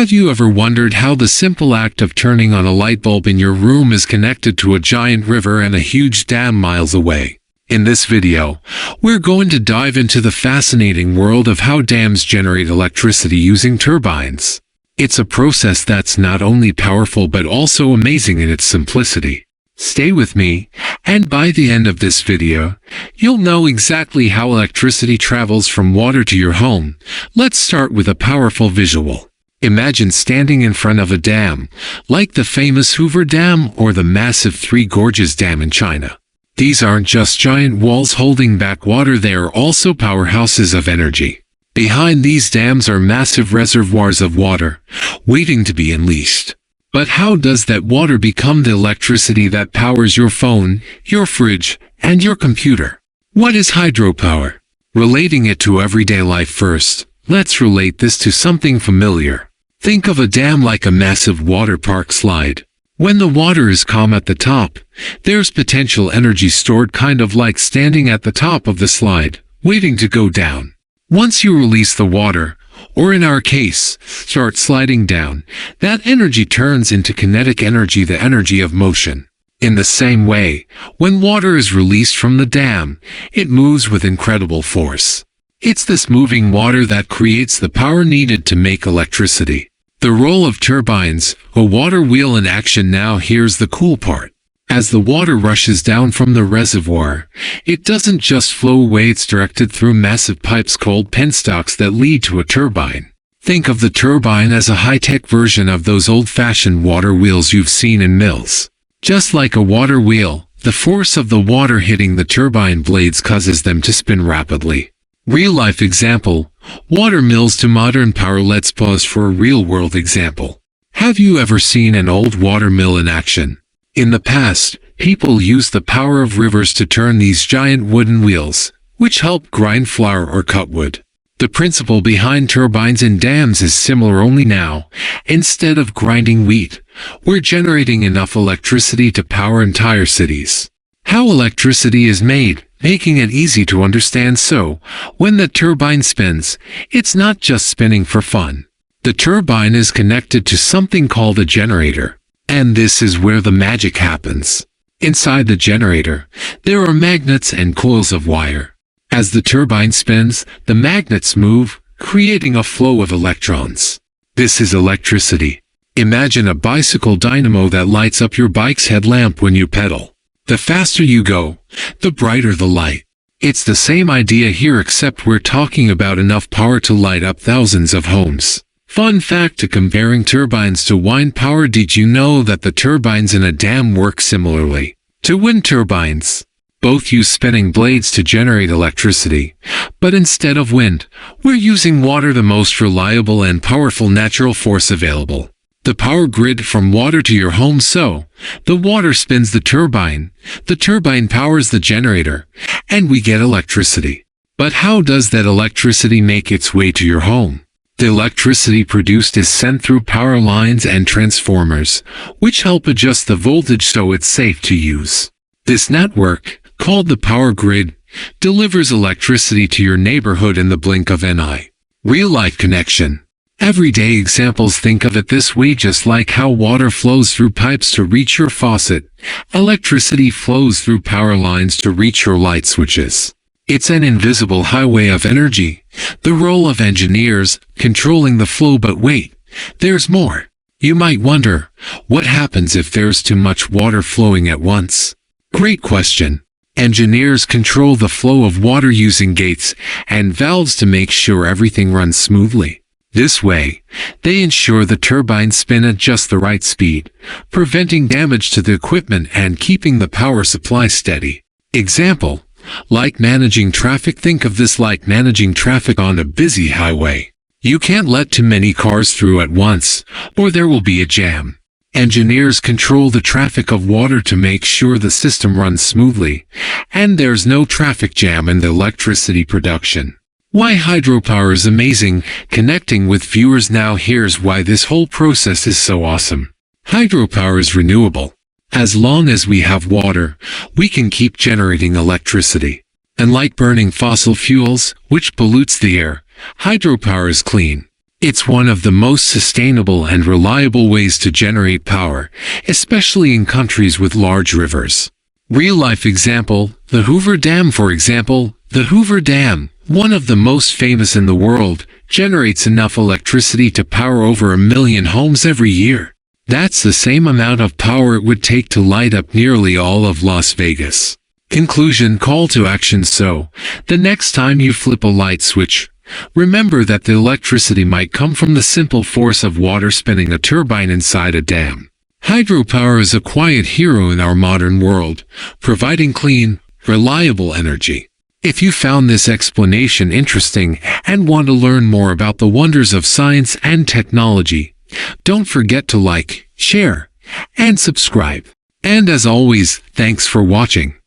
Have you ever wondered how the simple act of turning on a light bulb in your room is connected to a giant river and a huge dam miles away? In this video, we're going to dive into the fascinating world of how dams generate electricity using turbines. It's a process that's not only powerful but also amazing in its simplicity. Stay with me, and by the end of this video, you'll know exactly how electricity travels from water to your home. Let's start with a powerful visual. Imagine standing in front of a dam, like the famous Hoover Dam or the massive Three Gorges Dam in China. These aren't just giant walls holding back water, they are also powerhouses of energy. Behind these dams are massive reservoirs of water, waiting to be unleashed. But how does that water become the electricity that powers your phone, your fridge, and your computer? What is hydropower? Relating it to everyday life first, let's relate this to something familiar. Think of a dam like a massive water park slide. When the water is calm at the top, there's potential energy stored, kind of like standing at the top of the slide, waiting to go down. Once you release the water, or in our case, start sliding down, that energy turns into kinetic energy, the energy of motion. In the same way, when water is released from the dam, it moves with incredible force. It's this moving water that creates the power needed to make electricity. The role of turbines, a water wheel in action. Now here's the cool part. As the water rushes down from the reservoir, it doesn't just flow away, it's directed through massive pipes called penstocks that lead to a turbine. Think of the turbine as a high-tech version of those old-fashioned water wheels you've seen in mills. Just like a water wheel, the force of the water hitting the turbine blades causes them to spin rapidly. Real-life example, water mills to modern power. Let's pause for a real-world example. Have you ever seen an old water mill in action? In the past, people used the power of rivers to turn these giant wooden wheels, which help grind flour or cut wood. The principle behind turbines and dams is similar, only now, instead of grinding wheat, we're generating enough electricity to power entire cities. How electricity is made, making it easy to understand. So, when the turbine spins, it's not just spinning for fun. The turbine is connected to something called a generator. And this is where the magic happens. Inside the generator, there are magnets and coils of wire. As the turbine spins, the magnets move, creating a flow of electrons. This is electricity. Imagine a bicycle dynamo that lights up your bike's headlamp when you pedal. The faster you go, the brighter the light. It's the same idea here, except we're talking about enough power to light up thousands of homes. Fun fact to comparing turbines to wind power: did you know that the turbines in a dam work similarly to wind turbines? Both use spinning blades to generate electricity, but instead of wind, we're using water, the most reliable and powerful natural force available. The power grid from water to your home. So, the water spins the turbine powers the generator, and we get electricity. But how does that electricity make its way to your home? The electricity produced is sent through power lines and transformers, which help adjust the voltage so it's safe to use. This network, called the power grid, delivers electricity to your neighborhood in the blink of an eye. Real-life connection. Everyday examples. Think of it this way: just like how water flows through pipes to reach your faucet, electricity flows through power lines to reach your light switches. It's an invisible highway of energy. The role of engineers, controlling the flow. But wait, there's more. You might wonder, what happens if there's too much water flowing at once? Great question. Engineers control the flow of water using gates and valves to make sure everything runs smoothly. This way, they ensure the turbines spin at just the right speed, preventing damage to the equipment and keeping the power supply steady. Example, like managing traffic. Think of this like managing traffic on a busy highway. You can't let too many cars through at once, or there will be a jam. Engineers control the traffic of water to make sure the system runs smoothly, and there's no traffic jam in the electricity production. Why hydropower is amazing. Connecting with viewers. Now here's why this whole process is so awesome. Hydropower is renewable. As long as we have water, we can keep generating electricity. Unlike burning fossil fuels, which pollutes the air, hydropower is clean. It's one of the most sustainable and reliable ways to generate power, especially in countries with large rivers. Real-life example, the Hoover Dam. For example, the Hoover Dam, one of the most famous in the world, generates enough electricity to power over 1 million homes every year. That's the same amount of power it would take to light up nearly all of Las Vegas. Conclusion: call to action. So, the next time you flip a light switch, remember that the electricity might come from the simple force of water spinning a turbine inside a dam. Hydropower is a quiet hero in our modern world, providing clean, reliable energy. If you found this explanation interesting and want to learn more about the wonders of science and technology, don't forget to like, share, and subscribe. And as always, thanks for watching.